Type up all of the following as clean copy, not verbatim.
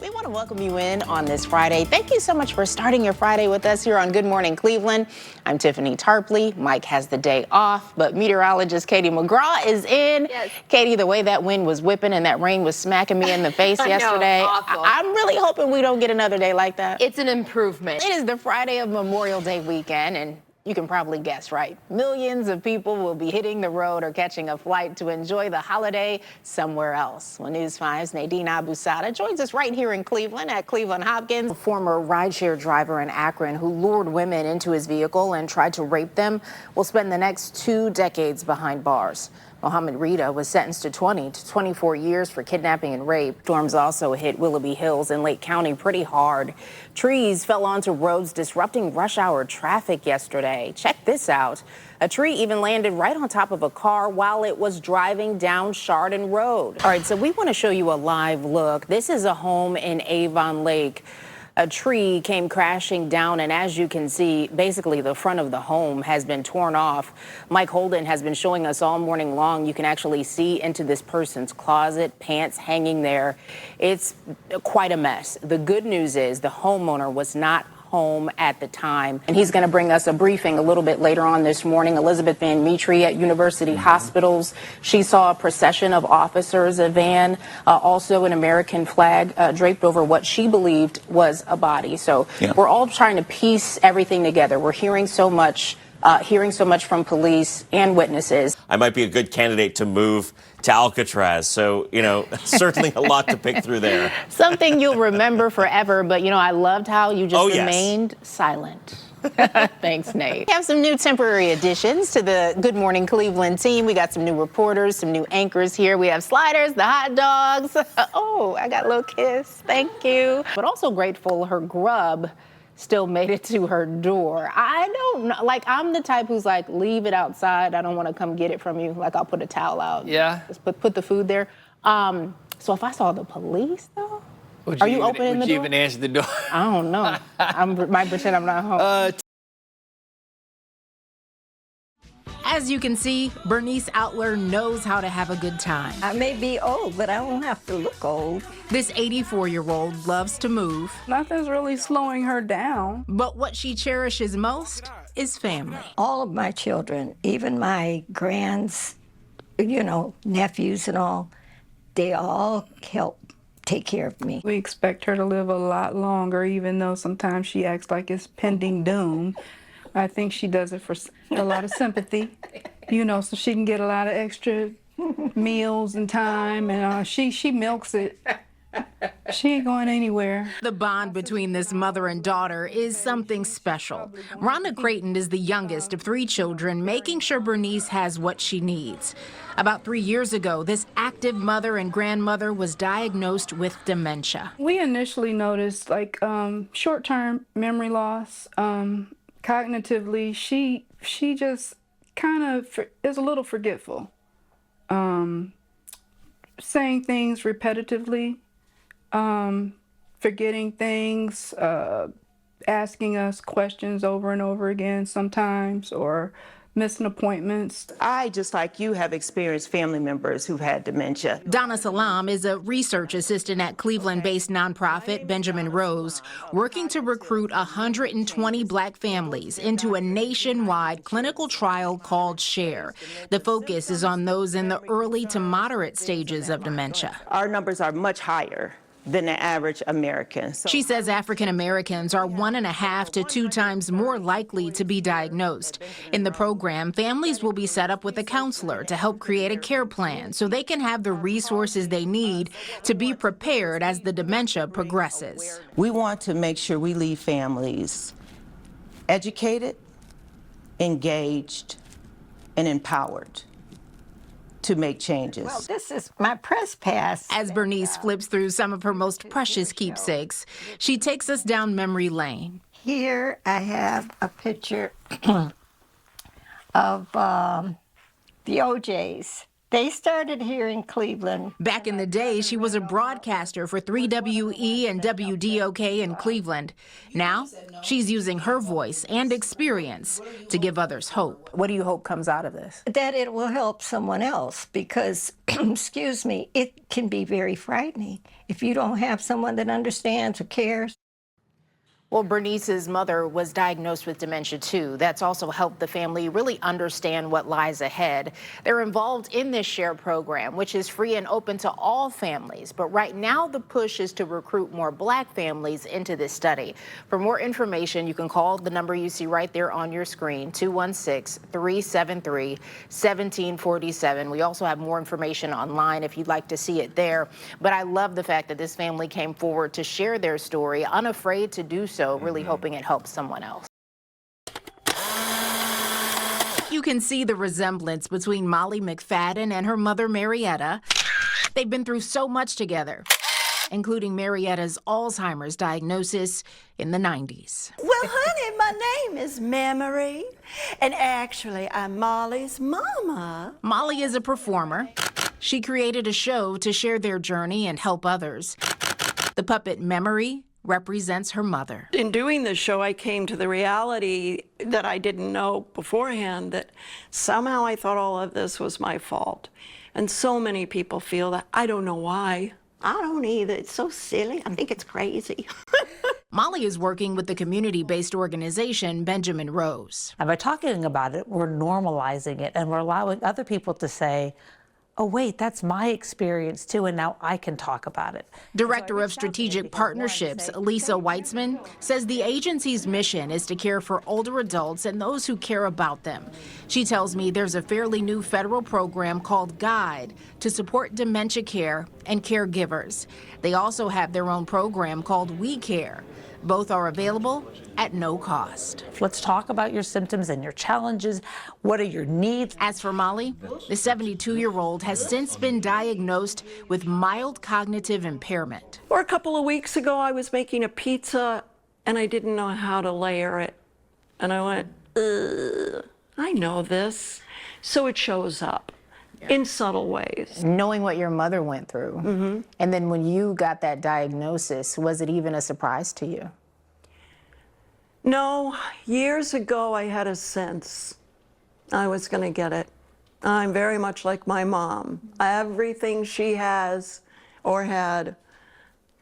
We want to welcome you in on this Friday. Thank you so much for starting your Friday with us here on Good Morning Cleveland. I'm Tiffany Tarpley. Mike has the day off, but meteorologist Katie McGraw is in. Yes. Katie, the way that wind was whipping and that rain was smacking me in the face yesterday, awful. I'm really hoping we don't get another day like that. It's an improvement. It is the Friday of Memorial Day weekend, and you can probably guess, right? Millions of people will be hitting the road or catching a flight to enjoy the holiday somewhere else. Well, News 5's Nadine Abusada joins us right here in Cleveland at Cleveland Hopkins. A former rideshare driver in Akron who lured women into his vehicle and tried to rape them will spend the next 2 decades behind bars. Mohammed Rita was sentenced to 20 to 24 years for kidnapping and rape. Storms also hit Willoughby Hills and Lake County pretty hard. Trees fell onto roads, disrupting rush hour traffic yesterday. Check this out. A tree even landed right on top of a car while it was driving down Chardon Road. All right, so we want to show you a live look. This is a home in Avon Lake. A tree came crashing down, and as you can see, basically the front of the home has been torn off. Mike Holden has been showing us all morning long. You can actually see into this person's closet, pants hanging there. It's quite a mess. The good news is the homeowner was not home at the time, and he's going to bring us a briefing a little bit later on this morning. Elizabeth Van Mitri at University Hospitals. She saw a procession of officers, a van, also an American flag draped over what she believed was a body. So we're all trying to piece everything together. We're hearing so much from police and witnesses. I might be a good candidate to move to Alcatraz. So, certainly a lot to pick through there. Something you'll remember forever. But, I loved how you just remained silent. Thanks, Nate. We have some new temporary additions to the Good Morning Cleveland team. We got some new reporters, some new anchors here. We have Sliders, the hot dogs. Oh, I got a little kiss. Thank you. But also grateful her grub still made it to her door. I don't know. I'm the type who's like, leave it outside. I don't want to come get it from you. I'll put a towel out. Yeah. Just put the food there. So if I saw the police, though, are you opening the door? Would you even answer the door? I don't know. I might pretend I'm not home. As you can see, Bernice Outler knows how to have a good time. I may be old, but I don't have to look old. This 84-year-old loves to move. Nothing's really slowing her down. But what she cherishes most is family. All of my children, even my grands, nephews and all, they all help take care of me. We expect her to live a lot longer, even though sometimes she acts like it's pending doom. I think she does it for a lot of sympathy, so she can get a lot of extra meals and time, and she milks it. She ain't going anywhere. The bond between this mother and daughter is something special. Rhonda Creighton is the youngest of 3 children, making sure Bernice has what she needs. About 3 years ago, this active mother and grandmother was diagnosed with dementia. We initially noticed short-term memory loss. Cognitively, she just kind of is a little forgetful. Saying things repetitively, forgetting things, asking us questions over and over again sometimes, or missing appointments. I, just like you, have experienced family members who've had dementia. Donna Salam is a research assistant at Cleveland-based nonprofit Benjamin Rose, working to recruit 120 Black families into a nationwide clinical trial called SHARE. The focus is on those in the early to moderate stages of dementia. Our numbers are much higher than the average American. She says African Americans are 1.5 to 2 times more likely to be diagnosed. In the program, families will be set up with a counselor to help create a care plan so they can have the resources they need to be prepared as the dementia progresses. We want to make sure we leave families educated, engaged, and empowered to make changes. Well, this is my press pass. As Bernice flips through some of her most precious keepsakes, she takes us down memory lane. Here I have a picture of the OJs. They started here in Cleveland. Back in the day, she was a broadcaster for 3WE and WDOK in Cleveland. Now, she's using her voice and experience to give others hope. What do you hope comes out of this? That it will help someone else because, excuse me, it can be very frightening if you don't have someone that understands or cares. Well, Bernice's mother was diagnosed with dementia too. That's also helped the family really understand what lies ahead. They're involved in this SHARE program, which is free and open to all families. But right now, the push is to recruit more Black families into this study. For more information, you can call the number you see right there on your screen, 216-373-1747. We also have more information online if you'd like to see it there. But I love the fact that this family came forward to share their story, unafraid to do so. Really hoping it helps someone else. You can see the resemblance between Molly McFadden and her mother, Marietta. They've been through so much together, including Marietta's Alzheimer's diagnosis in the 90s. Well, honey, my name is Memory, and actually, I'm Molly's mama. Molly is a performer. She created a show to share their journey and help others. The puppet Memory represents her mother. In doing this show, I came to the reality that I didn't know beforehand, that somehow I thought all of this was my fault. And so many people feel that. I don't know why. I don't either. It's so silly. I think it's crazy. Molly is working with the community-based organization Benjamin Rose. And by talking about it, we're normalizing it, and we're allowing other people to say, oh, wait, that's my experience too, and now I can talk about it. Director of Strategic Partnerships, Lisa Weitzman, says the agency's mission is to care for older adults and those who care about them. She tells me there's a fairly new federal program called GUIDE to support dementia care and caregivers. They also have their own program called We Care. Both are available at no cost. Let's talk about your symptoms and your challenges. What are your needs? As for Molly, the 72-year-old has since been diagnosed with mild cognitive impairment. Or a couple of weeks ago, I was making a pizza, and I didn't know how to layer it. And I went, ugh, I know this. So it shows up in subtle ways. Knowing what your mother went through, and then when you got that diagnosis, was it even a surprise to you? No, years ago I had a sense I was going to get it. I'm very much like my mom. Everything she has or had,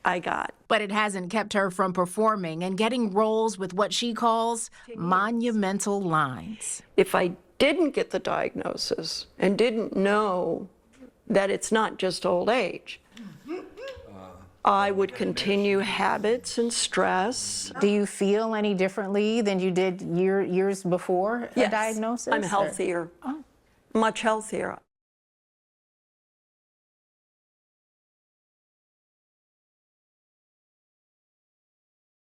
I got. But it hasn't kept her from performing and getting roles with what she calls monumental lines. If I didn't get the diagnosis and didn't know that it's not just old age, I would continue habits and stress. Do you feel any differently than you did years before a diagnosis? I'm healthier, much healthier.